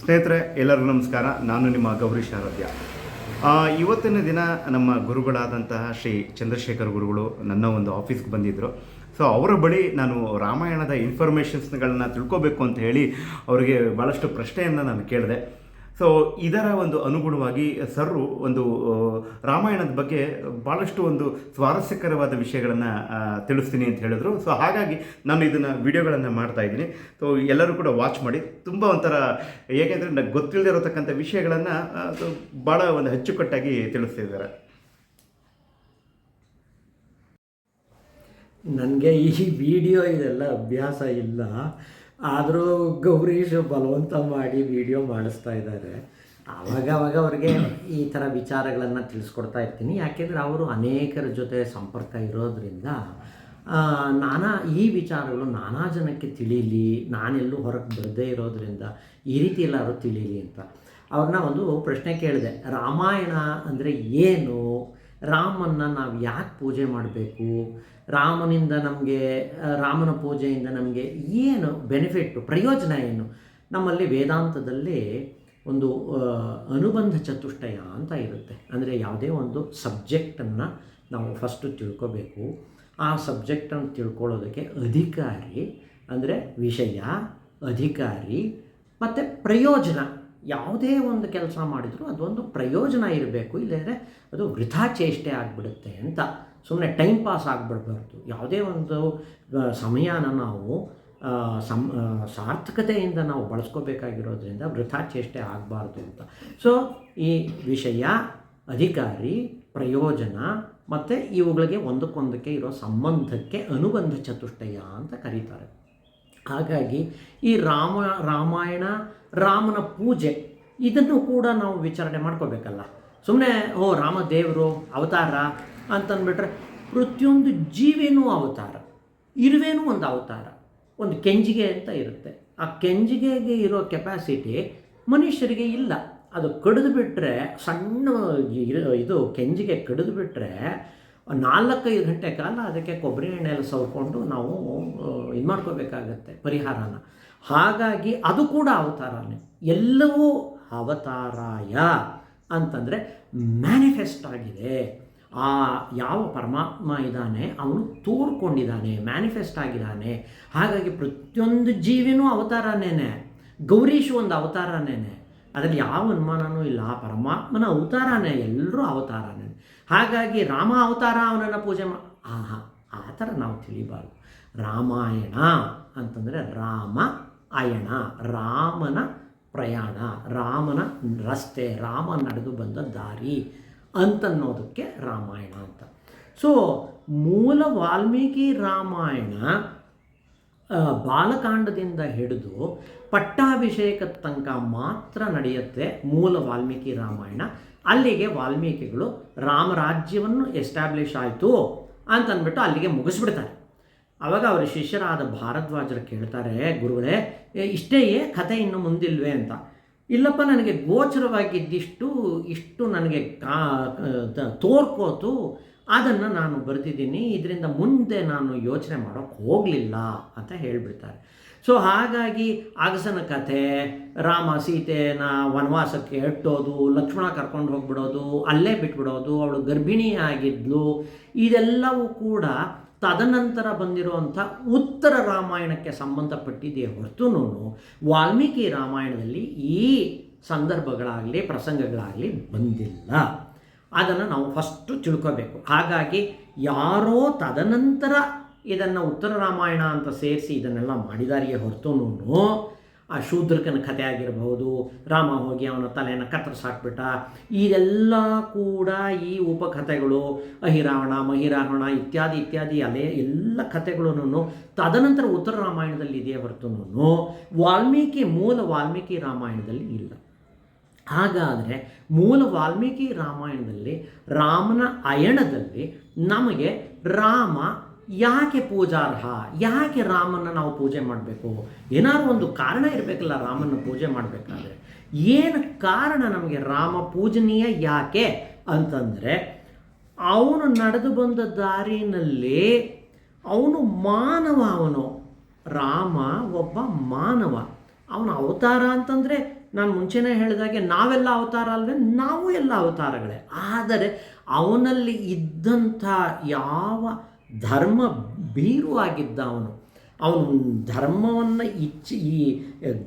ಸ್ನೇಹಿತರೆ, ಎಲ್ಲರಿಗೂ ನಮಸ್ಕಾರ. ನಾನು ನಿಮ್ಮ ಗೌರೀಶ್ ಆರಾಧ್ಯ. ಇವತ್ತಿನ ದಿನ ನಮ್ಮ ಗುರುಗಳಾದಂತಹ ಶ್ರೀ ಚಂದ್ರಶೇಖರ್ ಗುರುಗಳು ನನ್ನ ಒಂದು ಆಫೀಸ್ಗೆ ಬಂದಿದ್ದರು. ಸೊ ಅವರ ಬಳಿ ನಾನು ರಾಮಾಯಣದ ಇನ್ಫಾರ್ಮೇಷನ್ಸ್ಗಳನ್ನ ತಿಳ್ಕೊಬೇಕು ಅಂತ ಹೇಳಿ ಅವರಿಗೆ ಭಾಳಷ್ಟು ಪ್ರಶ್ನೆಯನ್ನು ನಾನು ಕೇಳಿದೆ. ಸೊ ಇದರ ಒಂದು ಅನುಗುಣವಾಗಿ ಸರ್ರು ಒಂದು ರಾಮಾಯಣದ ಬಗ್ಗೆ ಭಾಳಷ್ಟು ಒಂದು ಸ್ವಾರಸ್ಯಕರವಾದ ವಿಷಯಗಳನ್ನು ತಿಳಿಸ್ತೀನಿ ಅಂತ ಹೇಳಿದ್ರು. ಸೊ ಹಾಗಾಗಿ ನಾನು ಇದನ್ನು ವಿಡಿಯೋಗಳನ್ನು ಮಾಡ್ತಾಯಿದ್ದೀನಿ. ಸೊ ಎಲ್ಲರೂ ಕೂಡ ವಾಚ್ ಮಾಡಿ. ತುಂಬ ಒಂಥರ ಹೇಗೆಂದರೆ ನನಗೆ ಗೊತ್ತಿಲ್ಲದೆ ಇರತಕ್ಕಂಥ ವಿಷಯಗಳನ್ನು ಭಾಳ ಒಂದು ಅಚ್ಚುಕಟ್ಟಾಗಿ ತಿಳಿಸ್ತಿದ್ದಾರೆ. ನನಗೆ ಈ ವಿಡಿಯೋ ಇದೆಲ್ಲ ಅಭ್ಯಾಸ ಇಲ್ಲ, ಆದರೂ ಗೌರೀಶ್ ಬಲವಂತ ಮಾಡಿ ವಿಡಿಯೋ ಮಾಡಿಸ್ತಾ ಇದ್ದಾರೆ. ಆವಾಗವಾಗ ಅವ್ರಿಗೆ ಈ ಥರ ವಿಚಾರಗಳನ್ನು ತಿಳಿಸ್ಕೊಡ್ತಾ ಇರ್ತೀನಿ. ಯಾಕೆಂದರೆ ಅವರು ಅನೇಕರ ಜೊತೆ ಸಂಪರ್ಕ ಇರೋದರಿಂದ ಈ ವಿಚಾರಗಳು ನಾನಾ ಜನಕ್ಕೆ ತಿಳಿಯಲಿ, ನಾನೆಲ್ಲೂ ಹೊರಗೆ ಬರದೇ ಇರೋದರಿಂದ ಈ ರೀತಿ ಎಲ್ಲರೂ ತಿಳಿಯಲಿ ಅಂತ ಅವ್ರನ್ನ ಒಂದು ಪ್ರಶ್ನೆ ಕೇಳಿದೆ. ರಾಮಾಯಣ ಅಂದರೆ ಏನು? ರಾಮನ್ನ ನಾವು ಯಾಕೆ ಪೂಜೆ ಮಾಡಬೇಕು? ರಾಮನ ಪೂಜೆಯಿಂದ ನಮಗೆ ಏನು ಬೆನಿಫಿಟ್ಟು, ಪ್ರಯೋಜನ ಏನು? ನಮ್ಮಲ್ಲಿ ವೇದಾಂತದಲ್ಲಿ ಒಂದು ಅನುಬಂಧ ಚತುಷ್ಟಯ ಅಂತ ಇರುತ್ತೆ. ಅಂದರೆ ಯಾವುದೇ ಒಂದು ಸಬ್ಜೆಕ್ಟನ್ನು ನಾವು ಫಸ್ಟು ತಿಳ್ಕೋಬೇಕು. ಆ ಸಬ್ಜೆಕ್ಟನ್ನು ತಿಳ್ಕೊಳ್ಳೋದಕ್ಕೆ ಅಧಿಕಾರಿ ಅಂದರೆ ವಿಷಯ, ಅಧಿಕಾರಿ ಮತ್ತು ಪ್ರಯೋಜನ. ಯಾವುದೇ ಒಂದು ಕೆಲಸ ಮಾಡಿದರೂ ಅದೊಂದು ಪ್ರಯೋಜನ ಇರಬೇಕು, ಇಲ್ಲಂದರೆ ಅದು ವೃಥಾ ಚೇಷ್ಟೆ ಆಗಿಬಿಡುತ್ತೆ ಅಂತ. ಸುಮ್ಮನೆ ಟೈಮ್ ಪಾಸ್ ಆಗಿಬಿಡ್ಬಾರ್ದು. ಯಾವುದೇ ಒಂದು ಸಮಯನ ನಾವು ಸಾರ್ಥಕತೆಯಿಂದ ನಾವು ಬಳಸ್ಕೋಬೇಕಾಗಿರೋದ್ರಿಂದ ವೃಥಾ ಚೇಷ್ಟೆ ಆಗಬಾರ್ದು ಅಂತ. ಸೊ ಈ ವಿಷಯ, ಅಧಿಕಾರಿ, ಪ್ರಯೋಜನ ಮತ್ತು ಇವುಗಳಿಗೆ ಒಂದಕ್ಕೊಂದಕ್ಕೆ ಇರೋ ಸಂಬಂಧಕ್ಕೆ ಅನುಬಂಧ ಚತುಷ್ಟಯ ಅಂತ ಕರೀತಾರೆ. ಹಾಗಾಗಿ ಈ ರಾಮಾಯಣ, ರಾಮನ ಪೂಜೆ ಇದನ್ನು ಕೂಡ ನಾವು ವಿಚಾರಣೆ ಮಾಡ್ಕೋಬೇಕಲ್ಲ. ಸುಮ್ಮನೆ ರಾಮದೇವರು ಅವತಾರ ಅಂತಂದ್ಬಿಟ್ರೆ ಪ್ರತಿಯೊಂದು ಜೀವಿನೂ ಅವತಾರ, ಇರುವೇನೂ ಒಂದು ಅವತಾರ. ಒಂದು ಕೆಂಜಿಗೆ ಅಂತ ಇರುತ್ತೆ, ಆ ಕೆಂಜಿಗೆಗೆ ಇರೋ ಕೆಪಾಸಿಟಿ ಮನುಷ್ಯರಿಗೆ ಇಲ್ಲ. ಅದು ಕಡಿದು ಬಿಟ್ಟರೆ, ಸಣ್ಣ ಇದು ಕೆಂಜಿಗೆ ಕಡಿದು ಬಿಟ್ಟರೆ 4-5 ಗಂಟೆ ಕಾಲ ಅದಕ್ಕೆ ಕೊಬ್ಬರಿ ಎಣ್ಣೆಯಲ್ಲಿ ಸವರ್ಕೊಂಡು ನಾವು ಇದು ಮಾಡ್ಕೋಬೇಕಾಗತ್ತೆ ಪರಿಹಾರನ. ಹಾಗಾಗಿ ಅದು ಕೂಡ ಅವತಾರನೇ. ಎಲ್ಲವೂ ಅವತಾರಾಯ ಅಂತಂದರೆ ಮ್ಯಾನಿಫೆಸ್ಟ್ ಆಗಿದೆ. ಆ ಯಾವ ಪರಮಾತ್ಮ ಇದ್ದಾನೆ ಅವನು ತೋರ್ಕೊಂಡಿದ್ದಾನೆ, ಮ್ಯಾನಿಫೆಸ್ಟ್ ಆಗಿದ್ದಾನೆ. ಹಾಗಾಗಿ ಪ್ರತಿಯೊಂದು ಜೀವಿನೂ ಅವತಾರನೇನೆ, ಗೌರೀಶ್ ಒಂದು ಅವತಾರನೇನೆ, ಅದರಲ್ಲಿ ಯಾವ ಅನುಮಾನವೂ ಇಲ್ಲ. ಆ ಪರಮಾತ್ಮನ ಅವತಾರನೇ, ಎಲ್ಲರೂ ಅವತಾರನೇ. ಹಾಗಾಗಿ ರಾಮ ಅವತಾರ, ಅವನನ್ನು ಪೂಜೆ ಆ ಥರ ನಾವು ತಿಳಿಬಾರ್ದು. ರಾಮಾಯಣ ಅಂತಂದರೆ ರಾಮ ಅಯಣ, ರಾಮನ ಪ್ರಯಾಣ, ರಾಮನ ರಸ್ತೆ, ರಾಮ ನಡೆದು ಬಂದ ದಾರಿ ಅಂತನ್ನೋದಕ್ಕೆ ರಾಮಾಯಣ ಅಂತ. ಸೊ ಮೂಲ ವಾಲ್ಮೀಕಿ ರಾಮಾಯಣ ಬಾಲಕಾಂಡದಿಂದ ಹಿಡಿದು ಪಟ್ಟಾಭಿಷೇಕದ ತನಕ ಮಾತ್ರ ನಡೆಯುತ್ತೆ ಮೂಲ ವಾಲ್ಮೀಕಿ ರಾಮಾಯಣ. ಅಲ್ಲಿಗೆ ವಾಲ್ಮೀಕಿಗಳು ರಾಮರಾಜ್ಯವನ್ನು ಎಸ್ಟಾಬ್ಲಿಷ್ ಆಯಿತು ಅಂತಂದ್ಬಿಟ್ಟು ಅಲ್ಲಿಗೆ ಮುಗಿಸ್ಬಿಡ್ತಾರೆ. ಆವಾಗ ಅವರ ಶಿಷ್ಯರಾದ ಭಾರದ್ವಾಜರು ಕೇಳ್ತಾರೆ, ಗುರುಗಳೇ ಇಷ್ಟೇ ಕಥೆ ಇನ್ನು ಮುಂದಿಲ್ವೇ ಅಂತ. ಇಲ್ಲಪ್ಪ, ನನಗೆ ಇಷ್ಟು ನನಗೆ ತೋರ್ಕೋತು, ಅದನ್ನು ನಾನು ಬರೆದಿದ್ದೀನಿ, ಇದರಿಂದ ಮುಂದೆ ನಾನು ಯೋಚನೆ ಮಾಡೋಕ್ಕೆ ಹೋಗಲಿಲ್ಲ ಅಂತ ಹೇಳಿಬಿಡ್ತಾರೆ. ಸೊ ಹಾಗಾಗಿ ಅಗಸನ ಕಥೆ, ರಾಮ ಸೀತೆನ ವನವಾಸಕ್ಕೆ ಎಟ್ಟೋದು, ಲಕ್ಷ್ಮಣ ಕರ್ಕೊಂಡು ಹೋಗ್ಬಿಡೋದು, ಅಲ್ಲೇ ಬಿಟ್ಬಿಡೋದು, ಅವಳು ಗರ್ಭಿಣಿ ಆಗಿದ್ಲು, ಇದೆಲ್ಲವೂ ಕೂಡ ತದನಂತರ ಬಂದಿರುವಂಥ ಉತ್ತರ ರಾಮಾಯಣಕ್ಕೆ ಸಂಬಂಧಪಟ್ಟಿದೆಯೇ ಹೊರತು ವಾಲ್ಮೀಕಿ ರಾಮಾಯಣದಲ್ಲಿ ಈ ಸಂದರ್ಭಗಳಾಗಲಿ ಪ್ರಸಂಗಗಳಾಗಲಿ ಬಂದಿಲ್ಲ. ಅದನ್ನು ನಾವು ಫಸ್ಟು ತಿಳ್ಕೋಬೇಕು. ಹಾಗಾಗಿ ಯಾರೋ ತದನಂತರ ಇದನ್ನು ಉತ್ತರ ರಾಮಾಯಣ ಅಂತ ಸೇರಿಸಿ ಇದನ್ನೆಲ್ಲ ಮಾಡಿದಾರಿಯೇ ಹೊರತು ಆ ಶೂದ್ರಕನ ಕಥೆ ಆಗಿರಬಹುದು, ರಾಮ ಹೋಗಿ ಅವನ ತಲೆಯನ್ನು ಕತ್ತರಿಸಾಕ್ಬಿಟ್ಟ, ಇದೆಲ್ಲ ಕೂಡ ಈ ಉಪಕಥೆಗಳು, ಅಹಿರಾವಣ, ಮಹಿರಾವಣ ಇತ್ಯಾದಿ ಇತ್ಯಾದಿ ಎಲ್ಲ ಕಥೆಗಳನ್ನು ತದನಂತರ ಉತ್ತರ ರಾಮಾಯಣದಲ್ಲಿ ಇದೆಯೇ ಹೊರತು ಮೂಲ ವಾಲ್ಮೀಕಿ ರಾಮಾಯಣದಲ್ಲಿ ಇಲ್ಲ. ಹಾಗಾದರೆ ಮೂಲ ವಾಲ್ಮೀಕಿ ರಾಮಾಯಣದಲ್ಲಿ ರಾಮನ ಅಯಣದಲ್ಲಿ ನಮಗೆ ರಾಮ ಯಾಕೆ ಪೂಜಾರ್ಹ, ಯಾಕೆ ರಾಮನ ನಾವು ಪೂಜೆ ಮಾಡಬೇಕು? ಏನಾದ್ರು ಒಂದು ಕಾರಣ ಇರಬೇಕಲ್ಲ ರಾಮನ ಪೂಜೆ ಮಾಡಬೇಕಾದ್ರೆ. ಏನು ಕಾರಣ ನಮಗೆ ರಾಮ ಪೂಜನೀಯ ಯಾಕೆ ಅಂತಂದರೆ, ಅವನು ನಡೆದು ಬಂದ ದಾರಿನಲ್ಲಿ ಅವನು ರಾಮ ಒಬ್ಬ ಮಾನವ. ಅವನ ಅವತಾರ ಅಂತಂದರೆ ನಾನು ಮುಂಚೆನೇ ಹೇಳಿದಾಗೆ ನಾವೆಲ್ಲ ಅವತಾರ ಅಲ್ವೇ, ನಾವು ಎಲ್ಲ ಅವತಾರಗಳೇ. ಆದರೆ ಅವನಲ್ಲಿ ಇದ್ದಂಥ ಯಾವ ಧರ್ಮ ಭೀರು ಆಗಿದ್ದ ಅವನು ಧರ್ಮವನ್ನು ಈ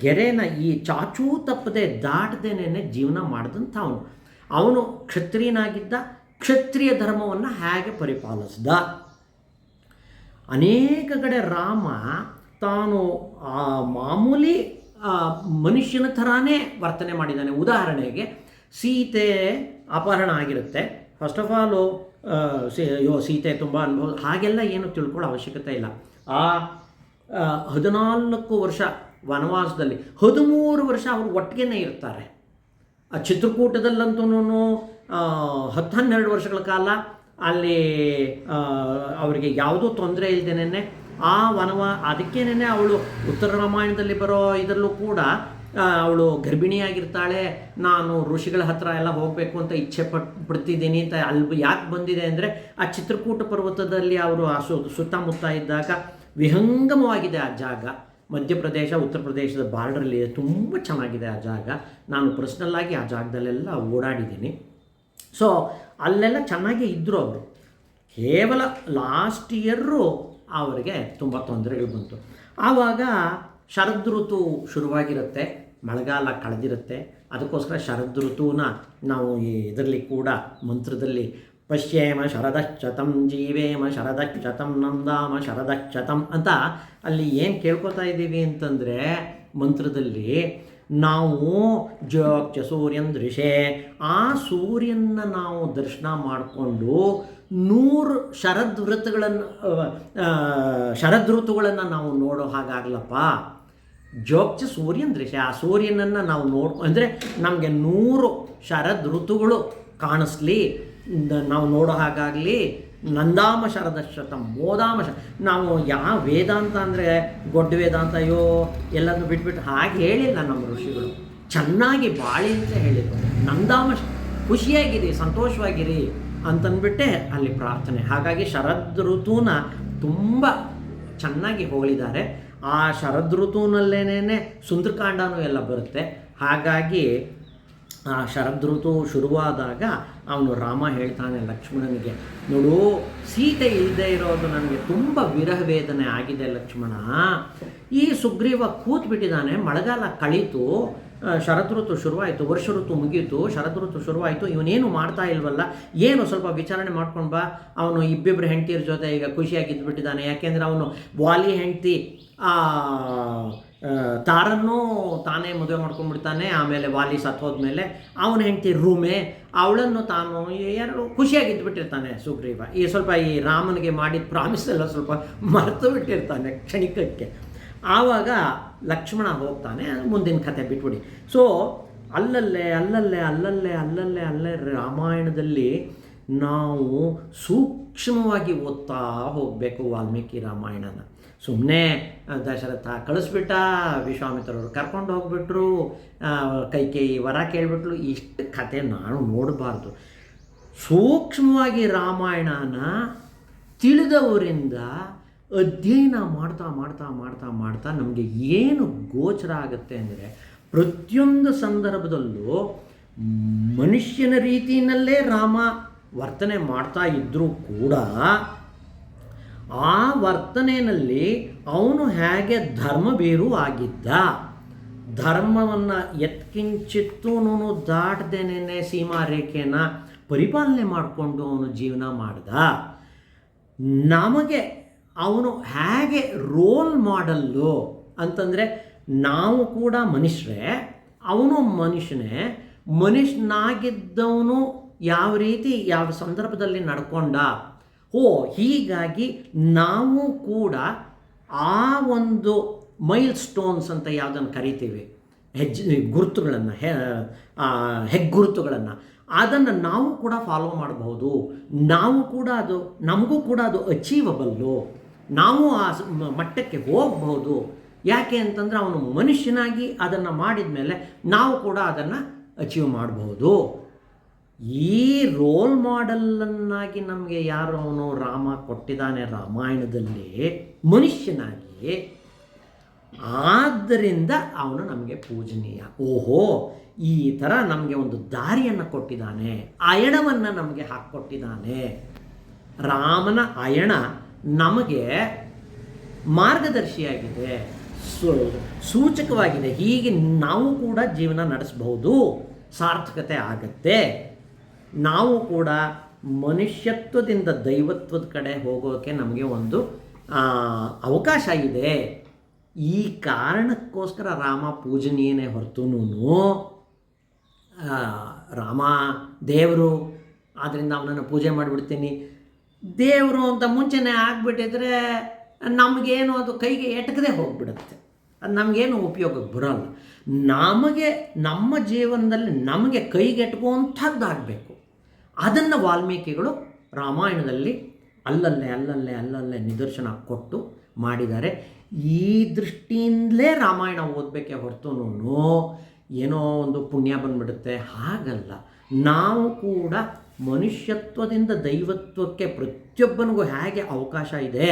ಗೆರೆನ ಈ ಚಾಚೂ ತಪ್ಪದೆ ದಾಟದೇನೆ ಜೀವನ ಮಾಡಿದಂಥ ಅವನು ಕ್ಷತ್ರಿಯನಾಗಿದ್ದ. ಕ್ಷತ್ರಿಯ ಧರ್ಮವನ್ನು ಹೇಗೆ ಪರಿಪಾಲಿಸ್ದ. ಅನೇಕ ಕಡೆ ರಾಮ ತಾನು ಮಾಮೂಲಿ ಮನುಷ್ಯನ ಥರಾನೇ ವರ್ತನೆ ಮಾಡಿದ್ದಾನೆ. ಉದಾಹರಣೆಗೆ ಸೀತೆ ಅಪಹರಣ ಆಗಿರುತ್ತೆ. ಫಸ್ಟ್ ಆಫ್ ಆಲು ಸೀತೆ ತುಂಬ ಅನುಭವ ಹಾಗೆಲ್ಲ ಏನು ತಿಳ್ಕೊಳ್ಳೋ ಅವಶ್ಯಕತೆ ಇಲ್ಲ. ಆ 14 ವರ್ಷ ವನವಾಸದಲ್ಲಿ 13 ವರ್ಷ ಅವರು ಒಟ್ಟಿಗೆ ಇರ್ತಾರೆ. ಆ ಚಿತ್ರಕೂಟದಲ್ಲಂತೂ 10-12 ವರ್ಷಗಳ ಕಾಲ ಅಲ್ಲಿ ಅವರಿಗೆ ಯಾವುದೂ ತೊಂದರೆ ಇಲ್ಲದೇನೆ ಆ ಅದಕ್ಕೇನೆ ಅವಳು ಉತ್ತರ ರಾಮಾಯಣದಲ್ಲಿ ಬರೋ ಇದರಲ್ಲೂ ಕೂಡ ಅವಳು ಗರ್ಭಿಣಿಯಾಗಿರ್ತಾಳೆ. ನಾನು ಋಷಿಗಳ ಹತ್ರ ಎಲ್ಲ ಹೋಗಬೇಕು ಅಂತ ಇಚ್ಛೆ ಪಡ್ತಿದ್ದೀನಿ ಅಂತ ಅಲ್ಲಿ ಯಾಕೆ ಬಂದಿದೆ ಅಂದರೆ ಆ ಚಿತ್ರಕೂಟ ಪರ್ವತದಲ್ಲಿ ಅವರು ಸುತ್ತಮುತ್ತ ಇದ್ದಾಗ ವಿಹಂಗಮವಾಗಿದೆ ಆ ಜಾಗ. ಮಧ್ಯಪ್ರದೇಶ ಉತ್ತರ ಪ್ರದೇಶದ ಬಾರ್ಡ್ರಲ್ಲಿ ತುಂಬ ಚೆನ್ನಾಗಿದೆ ಆ ಜಾಗ. ನಾನು ಪರ್ಸ್ನಲ್ಲಾಗಿ ಆ ಜಾಗದಲ್ಲೆಲ್ಲ ಓಡಾಡಿದ್ದೀನಿ. ಸೊ ಅಲ್ಲೆಲ್ಲ ಚೆನ್ನಾಗೇ ಇದ್ದರು ಅವರು. ಕೇವಲ ಲಾಸ್ಟ್ ಇಯರ್ರು ಅವರಿಗೆ ತುಂಬ ತೊಂದರೆಗಳು ಬಂತು. ಆವಾಗ ಶರದ್ ಋತು ಶುರುವಾಗಿರುತ್ತೆ, ಮಳೆಗಾಲ ಕಳೆದಿರುತ್ತೆ. ಅದಕ್ಕೋಸ್ಕರ ಶರದ್ ಋತುನ ನಾವು ಇದರಲ್ಲಿ ಕೂಡ ಮಂತ್ರದಲ್ಲಿ ಪಶ್ಯೇಮ ಶರದಶ್ಚತಂ ಜೀವೇಮ ಶರದಶ್ಚತಂ ನಂದಾಮ ಶರದಶ್ಚತಂ ಅಂತ ಅಲ್ಲಿ ಏನು ಕೇಳ್ಕೊತಾ ಇದ್ದೀವಿ ಅಂತಂದರೆ ಮಂತ್ರದಲ್ಲಿ ನಾವು ಜೋಕ್ಚ ಸೂರ್ಯನ್ ದೃಶೆ ಆ ಸೂರ್ಯನ ನಾವು ದರ್ಶನ ಮಾಡಿಕೊಂಡು 100 ಶರದ್ ಋತುಗಳನ್ನು ನಾವು ನೋಡೋ ಹಾಗಾಗಲಪ್ಪ. ಜೋಕ್ಚ ಸೂರ್ಯನ್ ದೃಶ್ಯ ಆ ಸೂರ್ಯನನ್ನು ನಾವು ಅಂದರೆ ನಮಗೆ 100 ಶರದ್ ಋತುಗಳು ಕಾಣಿಸ್ಲಿ, ನಾವು ನೋಡೋ ಹಾಗಾಗಲಿ. ನಂದಾಮ ಶರದಶತಂ ಮೋದಾಮ ನಾವು ಯಾವ ವೇದಾಂತ ಅಂದರೆ ಗೊಡ್ಡ ವೇದಾಂತ ಅಯ್ಯೋ ಎಲ್ಲನೂ ಬಿಟ್ಬಿಟ್ಟು ಹಾಗೆ ಹೇಳಿಲ್ಲ ನಮ್ಮ ಋಷಿಗಳು. ಚೆನ್ನಾಗಿ ಬಾಳಿ ಅಂತ ಹೇಳಿದ್ರು. ನಂದಾಮ ಖುಷಿಯಾಗಿರಿ, ಸಂತೋಷವಾಗಿರಿ ಅಂತಂದ್ಬಿಟ್ಟೆ ಅಲ್ಲಿ ಪ್ರಾರ್ಥನೆ. ಹಾಗಾಗಿ ಶರದ್ ಋತುನ ತುಂಬ ಚೆನ್ನಾಗಿ ಹೊಗಳಿದ್ದಾರೆ. ಆ ಶರದ್ ಋತುನಲ್ಲೇನೇ ಸುಂದರಕಾಂಡನೂ ಎಲ್ಲ ಬರುತ್ತೆ. ಹಾಗಾಗಿ ಆ ಶರದ್ ಋತು ಶುರುವಾದಾಗ ಅವನು ರಾಮ ಹೇಳ್ತಾನೆ ಲಕ್ಷ್ಮಣನಿಗೆ, ನೋಡು ಸೀತೆ ಇಲ್ಲದೆ ಇರೋದು ನನಗೆ ತುಂಬ ವಿರಹ ವೇದನೆ ಆಗಿದೆ ಲಕ್ಷ್ಮಣ. ಈ ಸುಗ್ರೀವ ಕೂತ್ಬಿಟ್ಟಿದ್ದಾನೆ, ಮಳೆಗಾಲ ಕಳೀತು, ಶರದ್ ಋತು ಶುರುವಾಯಿತು, ವರ್ಷ ಋತು ಮುಗೀತು, ಶರದ್ ಋತು ಶುರುವಾಯಿತು, ಇವನೇನು ಮಾಡ್ತಾ ಇಲ್ವಲ್ಲ, ಏನು ಸ್ವಲ್ಪ ವಿಚಾರಣೆ ಮಾಡ್ಕೊಂಡು ಬಾ. ಅವನು ಇಬ್ಬಿಬ್ಬರು ಹೆಂಡತಿಯರ ಜೊತೆ ಈಗ ಖುಷಿಯಾಗಿದ್ದುಬಿಟ್ಟಿದ್ದಾನೆ. ಯಾಕೆಂದರೆ ಅವನು ವಾಲಿ ಹೆಂಡತಿ ತಾರನ್ನು ತಾನೇ ಮದುವೆ ಮಾಡ್ಕೊಂಡ್ಬಿಡ್ತಾನೆ. ಆಮೇಲೆ ವಾಲಿ ಸತ್ತೋದ್ಮೇಲೆ ಅವನ ಹೆಂಡತಿ ರೂಮೆ ಅವಳನ್ನು ತಾನು ಯಾರು ಖುಷಿಯಾಗಿದ್ದುಬಿಟ್ಟಿರ್ತಾನೆ ಸುಗ್ರೀವ. ಸ್ವಲ್ಪ ಈ ರಾಮನಿಗೆ ಮಾಡಿದ ಪ್ರಾಮಿಸ್ ಎಲ್ಲ ಸ್ವಲ್ಪ ಮರೆತು ಬಿಟ್ಟಿರ್ತಾನೆ ಕ್ಷಣಿಕಕ್ಕೆ. ಆವಾಗ ಲಕ್ಷ್ಮಣ ಹೋಗ್ತಾನೆ. ಮುಂದಿನ ಕಥೆ ಬಿಟ್ಬಿಡಿ. ಸೊ ಅಲ್ಲಲ್ಲೇ ರಾಮಾಯಣದಲ್ಲಿ ನಾವು ಸೂಕ್ಷ್ಮವಾಗಿ ಓದ್ತಾ ಹೋಗಬೇಕು ವಾಲ್ಮೀಕಿ ರಾಮಾಯಣನ. ಸುಮ್ಮನೆ ದಶರಥ ಕಳಿಸ್ಬಿಟ್ಟ, ವಿಶ್ವಾಮಿತ್ರರು ಕರ್ಕೊಂಡು ಹೋಗ್ಬಿಟ್ರು, ಕೈಕೇಯಿ ವರ ಕೇಳಿಬಿಟ್ಲು, ಇಷ್ಟು ಕತೆ ನಾನು ನೋಡಬಾರ್ದು. ಸೂಕ್ಷ್ಮವಾಗಿ ರಾಮಾಯಣನ ತಿಳಿದವರಿಂದ ಅಧ್ಯಯನ ಮಾಡ್ತಾ ನಮಗೆ ಏನು ಗೋಚರ ಆಗುತ್ತೆ ಅಂದರೆ, ಪ್ರತಿಯೊಂದು ಸಂದರ್ಭದಲ್ಲೂ ಮನುಷ್ಯನ ರೀತಿಯಲ್ಲೇ ರಾಮ ವರ್ತನೆ ಮಾಡ್ತಾ ಇದ್ದರೂ ಕೂಡ ಆ ವರ್ತನೆಯಲ್ಲಿ ಅವನು ಹೇಗೆ ಧರ್ಮಭೀರು ಆಗಿದ್ದ, ಧರ್ಮವನ್ನು ಎತ್ಕಿಂಚಿತ್ತೂ ದಾಟದೇನೆ ಸೀಮಾರೇಖೆನ ಪರಿಪಾಲನೆ ಮಾಡಿಕೊಂಡು ಅವನು ಜೀವನ ಮಾಡ್ದ. ನಮಗೆ ಅವನು ಹೇಗೆ ರೋಲ್ ಮಾಡಲ್ಲು ಅಂತಂದರೆ, ನಾವು ಕೂಡ ಮನುಷ್ಯರೇ, ಅವನು ಮನುಷ್ಯನಾಗಿದ್ದವನು ಯಾವ ರೀತಿ ಯಾವ ಸಂದರ್ಭದಲ್ಲಿ ನಡ್ಕೊಂಡ, ಹೀಗಾಗಿ ನಾವು ಕೂಡ ಆ ಒಂದು ಮೈಲ್ ಸ್ಟೋನ್ಸ್ ಅಂತ ಯಾವುದನ್ನು ಕರಿತೀವಿ, ಗುರುತುಗಳನ್ನು, ಹೆಗ್ಗುರುತುಗಳನ್ನು, ಅದನ್ನು ನಾವು ಕೂಡ ಫಾಲೋ ಮಾಡಬಹುದು. ನಾವು ಕೂಡ ನಮಗೂ ಕೂಡ ಅದು ಅಚೀವಬಲ್ಲು, ನಾವು ಆ ಮಟ್ಟಕ್ಕೆ ಹೋಗಬಹುದು. ಯಾಕೆ ಅಂತಂದರೆ ಅವನು ಮನುಷ್ಯನಾಗಿ ಅದನ್ನು ಮಾಡಿದ ಮೇಲೆ ನಾವು ಕೂಡ ಅದನ್ನು ಅಚೀವ್ ಮಾಡಬಹುದು. ಈ ರೋಲ್ ಮಾಡೆಲನ್ನಾಗಿ ನಮಗೆ ಯಾರು ಅವನು ರಾಮ ಕೊಟ್ಟಿದ್ದಾನೆ ರಾಮಾಯಣದಲ್ಲಿ, ಮನುಷ್ಯನಾಗಿ ಆದ್ದರಿಂದ ಅವನು ನಮಗೆ ಪೂಜನೀಯ. ಓಹೋ, ಈ ಥರ ನಮಗೆ ಒಂದು ದಾರಿಯನ್ನು ಕೊಟ್ಟಿದ್ದಾನೆ, ಅಯಣವನ್ನು ನಮಗೆ ಹಾಕ್ಕೊಟ್ಟಿದ್ದಾನೆ. ರಾಮನ ಅಯಣ ನಮಗೆ ಮಾರ್ಗದರ್ಶಿಯಾಗಿದೆ, ಸೂಚಕವಾಗಿದೆ. ಹೀಗೆ ನಾವು ಕೂಡ ಜೀವನ ನಡೆಸಬಹುದು, ಸಾರ್ಥಕತೆ ಆಗತ್ತೆ. ನಾವು ಕೂಡ ಮನುಷ್ಯತ್ವದಿಂದ ದೈವತ್ವದ ಕಡೆ ಹೋಗೋಕ್ಕೆ ನಮಗೆ ಒಂದು ಅವಕಾಶ ಇದೆ. ಈ ಕಾರಣಕ್ಕೋಸ್ಕರ ರಾಮ ಪೂಜನೀಯನೇ ಹೊರತುನೂ ರಾಮ ದೇವರು, ಆದ್ದರಿಂದ ಅವನನ್ನು ಪೂಜೆ ಮಾಡಿಬಿಡ್ತೀನಿ, ದೇವರು ಅಂತ ಮುಂಚೆನೇ ಆಗಿಬಿಟ್ಟಿದ್ರೆ ನಮಗೇನು ಅದು ಕೈಗೆ ಎಟಕದೇ ಹೋಗಿಬಿಡುತ್ತೆ, ಅದು ನಮಗೇನು ಉಪಯೋಗಕ್ಕೆ ಬರೋಲ್ಲ. ನಮಗೆ ನಮ್ಮ ಜೀವನದಲ್ಲಿ ನಮಗೆ ಕೈಗೆಟುಕುವಂಥದ್ದಾಗಬೇಕು. ಅದನ್ನು ವಾಲ್ಮೀಕಿಗಳು ರಾಮಾಯಣದಲ್ಲಿ ಅಲ್ಲಲ್ಲೇ ನಿದರ್ಶನ ಕೊಟ್ಟು ಮಾಡಿದ್ದಾರೆ. ಈ ದೃಷ್ಟಿಯಿಂದಲೇ ರಾಮಾಯಣ ಓದಬೇಕೆ ಹೊರತುನೂ ಏನೋ ಒಂದು ಪುಣ್ಯ ಬಂದ್ಬಿಡುತ್ತೆ, ಹಾಗಲ್ಲ. ನಾವು ಕೂಡ ಮನುಷ್ಯತ್ವದಿಂದ ದೈವತ್ವಕ್ಕೆ ಪ್ರತಿಯೊಬ್ಬನಿಗೂ ಹೇಗೆ ಅವಕಾಶ ಇದೆ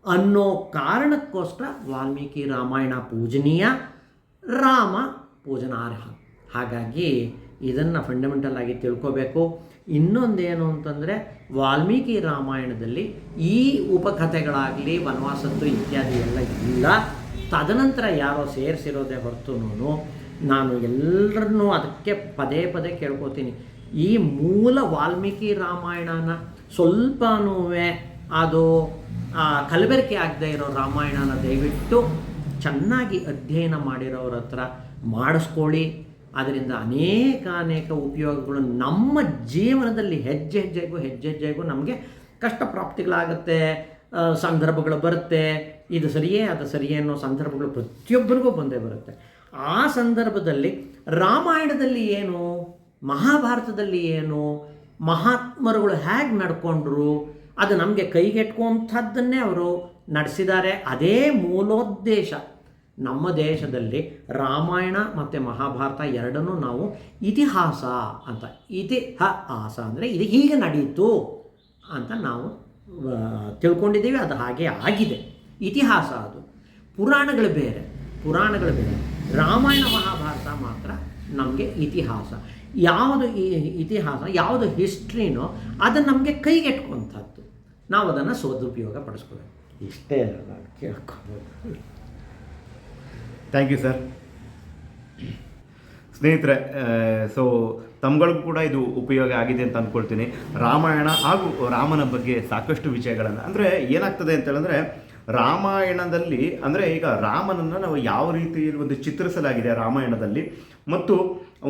ಅನ್ನೋ ಕಾರಣಕ್ಕೋಸ್ಕರ ವಾಲ್ಮೀಕಿ ರಾಮಾಯಣ ಪೂಜನೀಯ, ರಾಮ ಪೂಜನಾರ್ಹ. ಹಾಗಾಗಿ ಇದನ್ನು ಫಂಡಮೆಂಟಲ್ ಆಗಿ ತಿಳ್ಕೋಬೇಕು. ಇನ್ನೊಂದೇನು ಅಂತಂದರೆ, ವಾಲ್ಮೀಕಿ ರಾಮಾಯಣದಲ್ಲಿ ಈ ಉಪಕಥೆಗಳಾಗಲಿ ವನವಾಸದ್ದು ಇತ್ಯಾದಿ ಎಲ್ಲ ಇಲ್ಲ. ತದನಂತರ ಯಾರೋ ಸೇರಿಸಿರೋದೇ ಹೊರತುನೂ ನಾನು ಎಲ್ಲರನ್ನೂ ಅದಕ್ಕೆ ಪದೇ ಪದೇ ಕೇಳ್ಕೊತೀನಿ, ಈ ಮೂಲ ವಾಲ್ಮೀಕಿ ರಾಮಾಯಣನ ಸ್ವಲ್ಪನೂ ಅದು ಕಲಬೆರಕೆ ಆಗದೆ ಇರೋ ರಾಮಾಯಣನ ದಯವಿಟ್ಟು ಚೆನ್ನಾಗಿ ಅಧ್ಯಯನ ಮಾಡಿರೋರ ಹತ್ರ ಮಾಡಿಸ್ಕೊಳ್ಳಿ. ಅದರಿಂದ ಅನೇಕ ಉಪಯೋಗಗಳು ನಮ್ಮ ಜೀವನದಲ್ಲಿ ಹೆಜ್ಜೆಗೂ ನಮಗೆ ಕಷ್ಟ ಪ್ರಾಪ್ತಿಗಳಾಗುತ್ತೆ, ಸಂದರ್ಭಗಳು ಬರುತ್ತೆ. ಇದು ಸರಿಯೇ ಅದು ಸರಿಯೇ ಅನ್ನೋ ಸಂದರ್ಭಗಳು ಪ್ರತಿಯೊಬ್ಬರಿಗೂ ಬಂದೇ ಬರುತ್ತೆ. ಆ ಸಂದರ್ಭದಲ್ಲಿ ರಾಮಾಯಣದಲ್ಲಿ ಏನು, ಮಹಾಭಾರತದಲ್ಲಿ ಏನು, ಮಹಾತ್ಮರುಗಳು ಹೇಗೆ ನಡ್ಕೊಂಡ್ರು, ಅದು ನಮಗೆ ಕೈಗೆಟ್ಕುವಂಥದ್ದನ್ನೇ ಅವರು ನಡೆಸಿದ್ದಾರೆ. ಅದೇ ಮೂಲೋದ್ದೇಶ. ನಮ್ಮ ದೇಶದಲ್ಲಿ ರಾಮಾಯಣ ಮತ್ತು ಮಹಾಭಾರತ ಎರಡನ್ನೂ ನಾವು ಇತಿಹಾಸ ಅಂತ, ಇತಿಹಾಸ ಅಂದರೆ ಇದು ಹೀಗೆ ನಡೀತು ಅಂತ ನಾವು ತಿಳ್ಕೊಂಡಿದ್ದೀವಿ. ಅದು ಹಾಗೆ ಆಗಿದೆ. ಇತಿಹಾಸ ಅದು. ಪುರಾಣಗಳು ಬೇರೆ. ರಾಮಾಯಣ ಮಹಾಭಾರತ ಮಾತ್ರ ನಮಗೆ ಇತಿಹಾಸ. ಯಾವುದು ಇತಿಹಾಸ, ಯಾವುದು ಹಿಸ್ಟ್ರಿನೋ ಅದು ನಮಗೆ ಕೈಗೆಟ್ಕುವಂಥದ್ದು. ನಾವು ಅದನ್ನು ಸದುಪಯೋಗ ಪಡಿಸ್ಕೋಬೇಕು. ಇಷ್ಟೇ ಕೇಳ್ಕೋಬೋದು. Thank you sir. ಸ್ನೇಹಿತರೆ, ಸೊ ತಮ್ಗಳಿಗೂ ಕೂಡ ಇದು ಉಪಯೋಗ ಆಗಿದೆ ಅಂತ ಅಂದ್ಕೊಳ್ತೀನಿ. ರಾಮಾಯಣ ಹಾಗೂ ರಾಮನ ಬಗ್ಗೆ ಸಾಕಷ್ಟು ವಿಷಯಗಳನ್ನು, ಅಂದರೆ ಏನಾಗ್ತದೆ ಅಂತೇಳಿದ್ರೆ, ರಾಮಾಯಣದಲ್ಲಿ ಅಂದರೆ ಈಗ ರಾಮನನ್ನು ನಾವು ಯಾವ ರೀತಿಯಲ್ಲಿ ಒಂದು ಚಿತ್ರಿಸಲಾಗಿದೆ ರಾಮಾಯಣದಲ್ಲಿ, ಮತ್ತು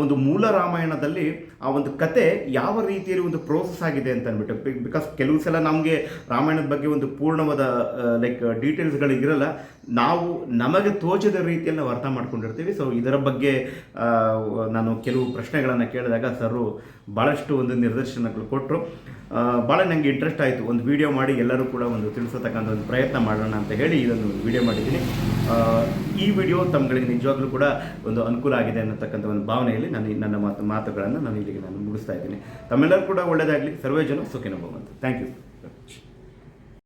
ಒಂದು ಮೂಲ ರಾಮಾಯಣದಲ್ಲಿ ಆ ಒಂದು ಕತೆ ಯಾವ ರೀತಿಯಲ್ಲಿ ಒಂದು ಪ್ರೋಸೆಸ್ ಆಗಿದೆ ಅಂತ ಅಂದ್ಬಿಟ್ಟು, ಬಿಕಾಸ್ ಕೆಲವು ಸಲ ನಮಗೆ ರಾಮಾಯಣದ ಬಗ್ಗೆ ಒಂದು ಪೂರ್ಣವಾದ ಡೀಟೇಲ್ಸ್ಗಳಿಗಿರಲ್ಲ. ನಾವು ನಮಗೆ ತೋಚದ ರೀತಿಯಲ್ಲಿ ನಾವು ಅರ್ಥ ಮಾಡ್ಕೊಂಡಿರ್ತೀವಿ. ಸೊ ಇದರ ಬಗ್ಗೆ ನಾನು ಕೆಲವು ಪ್ರಶ್ನೆಗಳನ್ನು ಕೇಳಿದಾಗ ಸರು ಭಾಳಷ್ಟು ಒಂದು ನಿರ್ದೇಶನಗಳು ಕೊಟ್ಟರು. ಭಾಳ ನನಗೆ ಇಂಟ್ರೆಸ್ಟ್ ಆಯಿತು. ಒಂದು ವಿಡಿಯೋ ಮಾಡಿ ಎಲ್ಲರೂ ಕೂಡ ಒಂದು ತಿಳಿಸತಕ್ಕಂಥ ಒಂದು ಪ್ರಯತ್ನ ಮಾಡೋಣ ಅಂತ ಹೇಳಿ ಇದನ್ನು ವಿಡಿಯೋ ಮಾಡಿದ್ದೀನಿ. ಈ ವಿಡಿಯೋ ತಮ್ಮಗಳಿಗೆ ನಿಜವಾಗ್ಲೂ ಕೂಡ ಒಂದು ಅನುಕೂಲ ಆಗಿದೆ ಅನ್ನತಕ್ಕಂಥ ಒಂದು ಭಾವನೆಯಲ್ಲಿ ನನ್ನ ಮಾತುಗಳನ್ನು ನಾನು ಇಲ್ಲಿಗೆ ಮುಗಿಸ್ತಾ ಇದ್ದೀನಿ. ತಮ್ಮೆಲ್ಲರೂ ಕೂಡ ಒಳ್ಳೆಯದಾಗಲಿ. ಸರ್ವೇ ಜನ ಸುಖಿನೋ ಭವಂತು. Thank you.